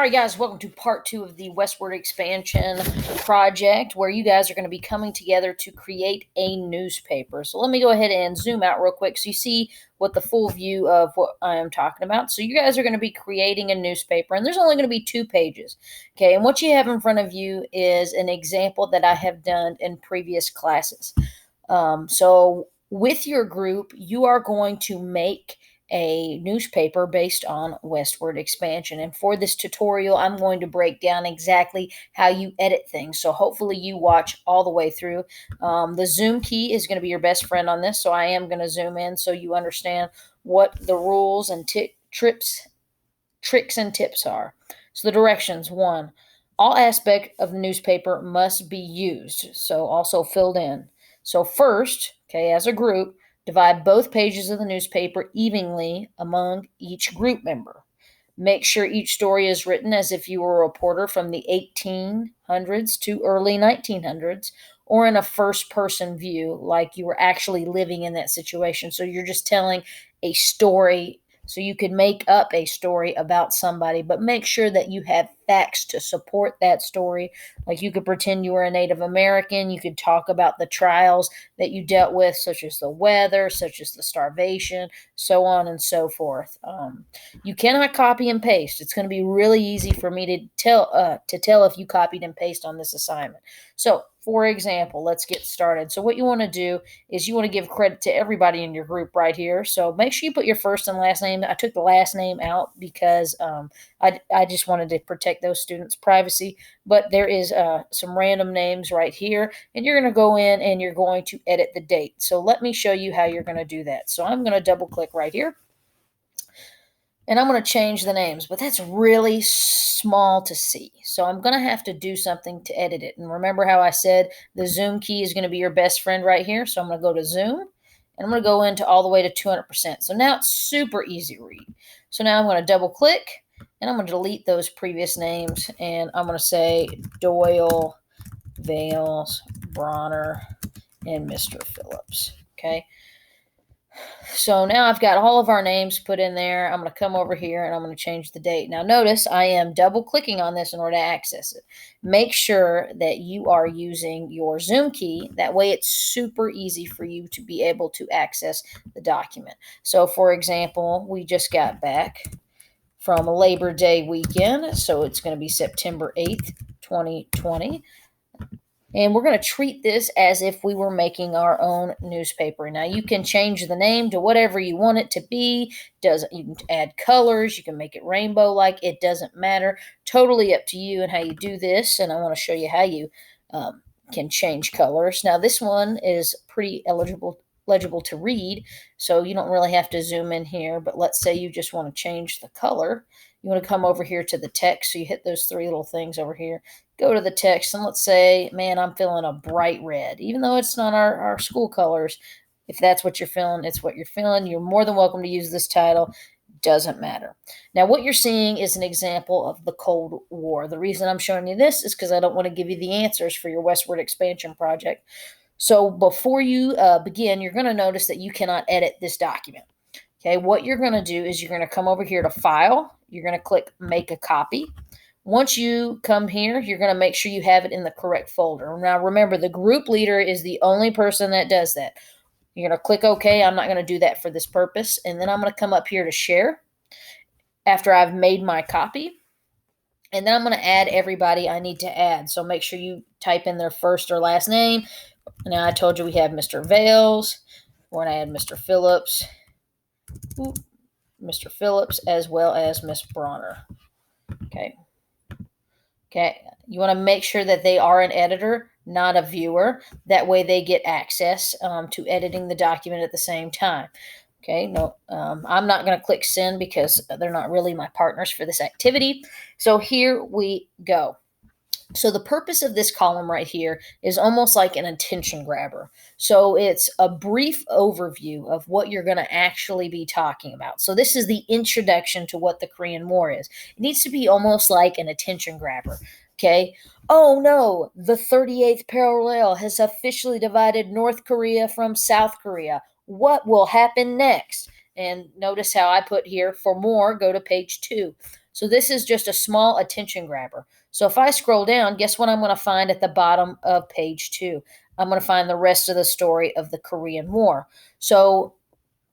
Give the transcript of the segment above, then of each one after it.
All right, guys, welcome to part 2 of the Westward expansion project, where you guys are going to be coming together to create a newspaper. So let me go ahead and zoom out real quick so you see what the full view of what I am talking about. So you guys are going to be creating a newspaper, and there's only going to be 2 pages. Okay, and what you have in front of you is an example that I have done in previous classes. So with your group, you are going to make a newspaper based on Westward expansion. And for this tutorial, I'm going to break down exactly how you edit things. So hopefully you watch all the way through. The zoom key is going to be your best friend on this. So I am going to zoom in so you understand what the rules and tricks and tips are. So the directions: 1, all aspect of the newspaper must be used. So also filled in. So first, okay, as a group, divide both pages of the newspaper evenly among each group member. Make sure each story is written as if you were a reporter from the 1800s to early 1900s, or in a first person view, like you were actually living in that situation. So you're just telling a story. So you could make up a story about somebody, but make sure that you have facts to support that story. Like you could pretend you were a Native American. You could talk about the trials that you dealt with, such as the weather, such as the starvation, so on and so forth. You cannot copy and paste. It's going to be really easy for me to tell if you copied and paste on this assignment. So, for example, let's get started. So what you want to do is you want to give credit to everybody in your group right here. So make sure you put your first and last name. I took the last name out because I just wanted to protect those students' privacy. But there is some random names right here, and you're going to go in and you're going to edit the date. So let me show you how you're going to do that. So I'm going to double click right here. And I'm going to change the names, but that's really small to see. So I'm going to have to do something to edit it. And remember how I said the zoom key is going to be your best friend right here. So I'm going to go to zoom, and I'm going to go into all the way to 200%. So now it's super easy to read. So now I'm going to double click, and I'm going to delete those previous names. And I'm going to say Doyle, Vales, Bronner, and Mr. Phillips. Okay. So now I've got all of our names put in there. I'm going to come over here and I'm going to change the date. Now notice I am double clicking on this in order to access it. Make sure that you are using your zoom key. That way it's super easy for you to be able to access the document. So for example, we just got back from Labor Day weekend. So it's going to be September 8th, 2020. And we're going to treat this as if we were making our own newspaper. Now, you can change the name to whatever you want it to be. You can add colors. You can make it rainbow-like. It doesn't matter. Totally up to you and how you do this. And I want to show you how you can change colors. Now, this one is pretty legible to read, so you don't really have to zoom in here. But let's say you just want to change the color. You want to come over here to the text. So you hit those 3 little things over here. Go to the text, and let's say, man, I'm feeling a bright red. Even though it's not our school colors, if that's what you're feeling, it's what you're feeling. You're more than welcome to use this title. Doesn't matter. Now, what you're seeing is an example of the Cold War. The reason I'm showing you this is because I don't want to give you the answers for your Westward expansion project. So before you begin, you're going to notice that you cannot edit this document. Okay, what you're going to do is you're going to come over here to File. You're going to click Make a Copy. Once you come here, you're going to make sure you have it in the correct folder. Now, remember, the group leader is the only person that does that. You're going to click OK. I'm not going to do that for this purpose. And then I'm going to come up here to Share after I've made my copy. And then I'm going to add everybody I need to add. So make sure you type in their first or last name. Now, I told you we have Mr. Vales. We're going to add Mr. Phillips. Mr. Phillips, as well as Miss Bronner. Okay. Okay, you want to make sure that they are an editor, not a viewer. That way they get access to editing the document at the same time. Okay, no, I'm not going to click send because they're not really my partners for this activity. So here we go. So the purpose of this column right here is almost like an attention grabber. So it's a brief overview of what you're going to actually be talking about. So this is the introduction to what the Korean War is. It needs to be almost like an attention grabber. Okay. Oh no, the 38th parallel has officially divided North Korea from South Korea. What will happen next? And notice how I put here, for more, go to page 2. So this is just a small attention grabber. So if I scroll down, guess what I'm going to find at the bottom of page 2? I'm going to find the rest of the story of the Korean War. So,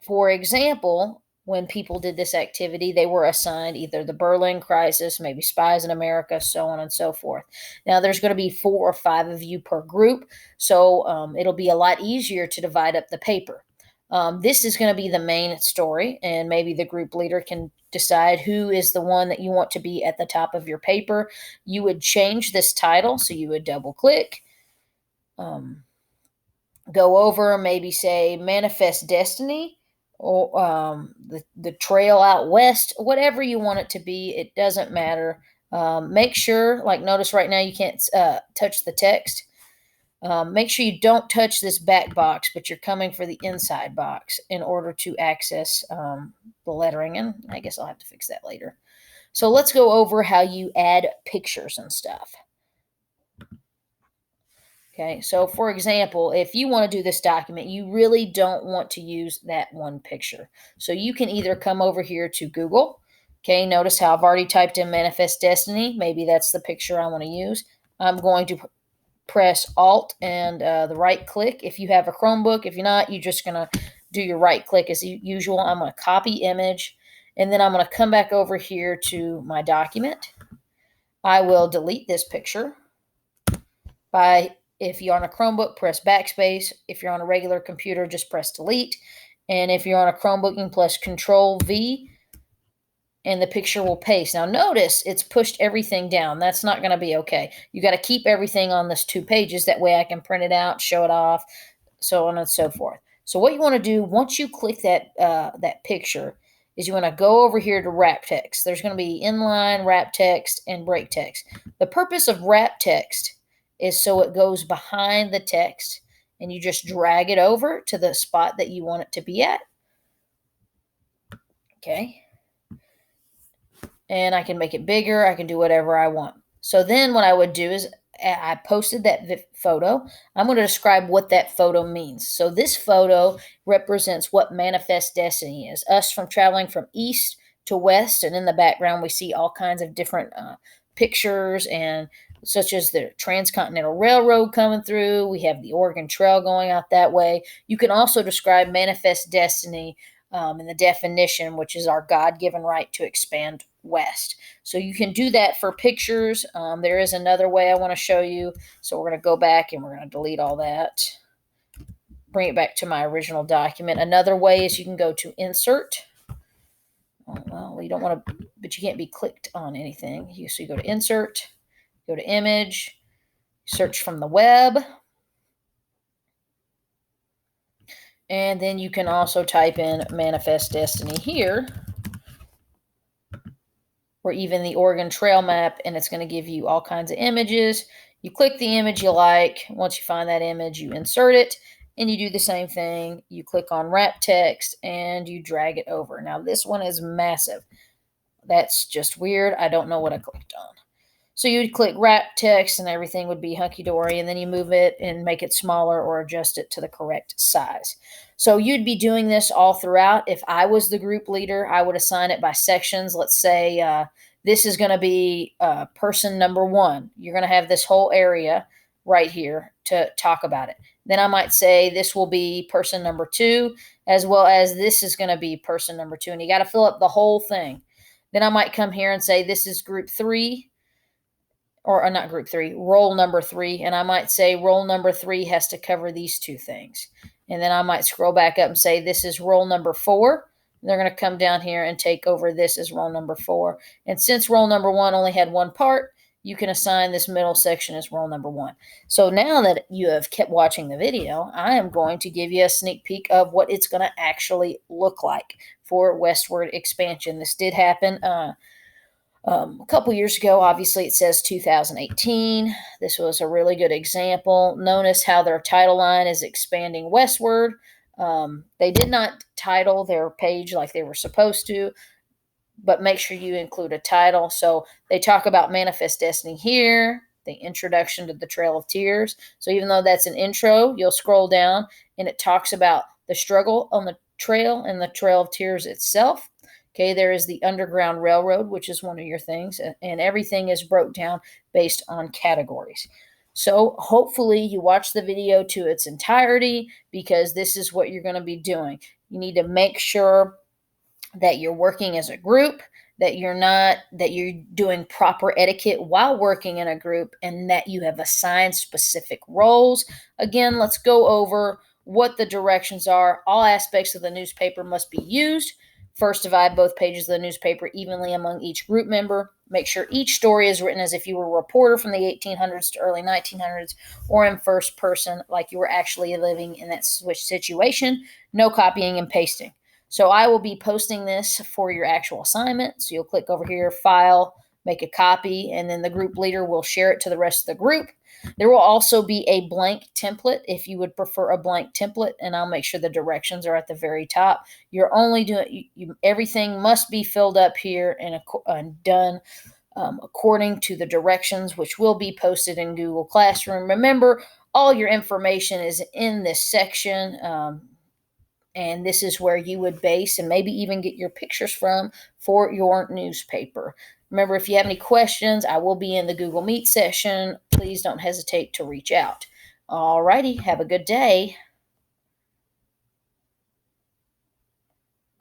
for example, when people did this activity, they were assigned either the Berlin Crisis, maybe Spies in America, so on and so forth. Now, there's going to be 4 or 5 of you per group, so it'll be a lot easier to divide up the paper. This is going to be the main story, and maybe the group leader can decide who is the one that you want to be at the top of your paper. You would change this title, so you would double click, go over, maybe say Manifest Destiny, or the trail out west, whatever you want it to be. It doesn't matter. Make sure, like, notice right now you can't touch the text. Make sure you don't touch this back box, but you're coming for the inside box in order to access the lettering. And I guess I'll have to fix that later. So let's go over how you add pictures and stuff. Okay, so for example, if you want to do this document, you really don't want to use that one picture. So you can either come over here to Google. Okay, notice how I've already typed in Manifest Destiny. Maybe that's the picture I want to use. I'm going to press Alt and the right click if you have a Chromebook. If you're not, you're just going to do your right click as usual. I'm going to copy image, and then I'm going to come back over here to my document. I will delete this picture if you're on a Chromebook, press backspace. If you're on a regular computer, just press delete. And if you're on a Chromebook, you can press Control V, and the picture will paste. Now notice it's pushed everything down. That's not going to be okay. You got to keep everything on this 2 pages. That way I can print it out, show it off, so on and so forth. So what you want to do once you click that picture is you want to go over here to wrap text. There's going to be inline, wrap text, and break text. The purpose of wrap text is so it goes behind the text, and you just drag it over to the spot that you want it to be at. Okay. And I can make it bigger. I can do whatever I want. So then what I would do is I posted that photo. I'm going to describe what that photo means. So this photo represents what Manifest Destiny is. Us from traveling from east to west, and in the background we see all kinds of different pictures, and such as the Transcontinental Railroad coming through. We have the Oregon Trail going out that way. You can also describe Manifest Destiny in the definition, which is our God-given right to expand west. So you can do that for pictures. There is another way I want to show you. So we're going to go back and we're going to delete all that. Bring it back to my original document. Another way is you can go to Insert. Well, you don't want to, but you can't be clicked on anything. So you go to Insert, go to Image, search from the web. And then you can also type in Manifest Destiny here, or even the Oregon Trail map, and it's going to give you all kinds of images. You click the image you like. Once you find that image, you insert it, and you do the same thing. You click on wrap text, and you drag it over. Now, this one is massive. That's just weird. I don't know what I clicked on. So you would click wrap text, and everything would be hunky-dory, and then you move it and make it smaller or adjust it to the correct size. So you'd be doing this all throughout. If I was the group leader, I would assign it by sections. Let's say this is going to be person number 1. You're going to have this whole area right here to talk about it. Then I might say this will be person number 2, as well as this is going to be person number 2. And you got to fill up the whole thing. Then I might come here and say this is group 3. Or not group 3, roll number 3. And I might say roll number 3 has to cover these 2 things. And then I might scroll back up and say this is roll number 4. They're going to come down here and take over this as roll number 4. And since roll number 1 only had one part, you can assign this middle section as roll number 1. So now that you have kept watching the video, I am going to give you a sneak peek of what it's going to actually look like for Westward expansion. This did happen a couple years ago. Obviously, it says 2018. This was a really good example. Notice how their title line is expanding westward. They did not title their page like they were supposed to, but make sure you include a title. So they talk about Manifest Destiny here, the introduction to the Trail of Tears. So even though that's an intro, you'll scroll down and it talks about the struggle on the trail and the Trail of Tears itself. Okay, there is the Underground Railroad, which is one of your things, and everything is broke down based on categories. So hopefully you watch the video to its entirety, because this is what you're going to be doing. You need to make sure that you're working as a group, that you're doing proper etiquette while working in a group, and that you have assigned specific roles. Again, let's go over what the directions are. All aspects of the newspaper must be used. First, divide both pages of the newspaper evenly among each group member. Make sure each story is written as if you were a reporter from the 1800s to early 1900s, or in first person, like you were actually living in that switch situation. No copying and pasting. So I will be posting this for your actual assignment. So you'll click over here, File, make a copy, and then the group leader will share it to the rest of the group. There will also be a blank template if you would prefer a blank template, and I'll make sure the directions are at the very top. You're only doing, everything must be filled up here and done according to the directions, which will be posted in Google Classroom. Remember, all your information is in this section. And this is where you would base and maybe even get your pictures from for your newspaper. Remember, if you have any questions, I will be in the Google Meet session. Please don't hesitate to reach out. All righty, have a good day.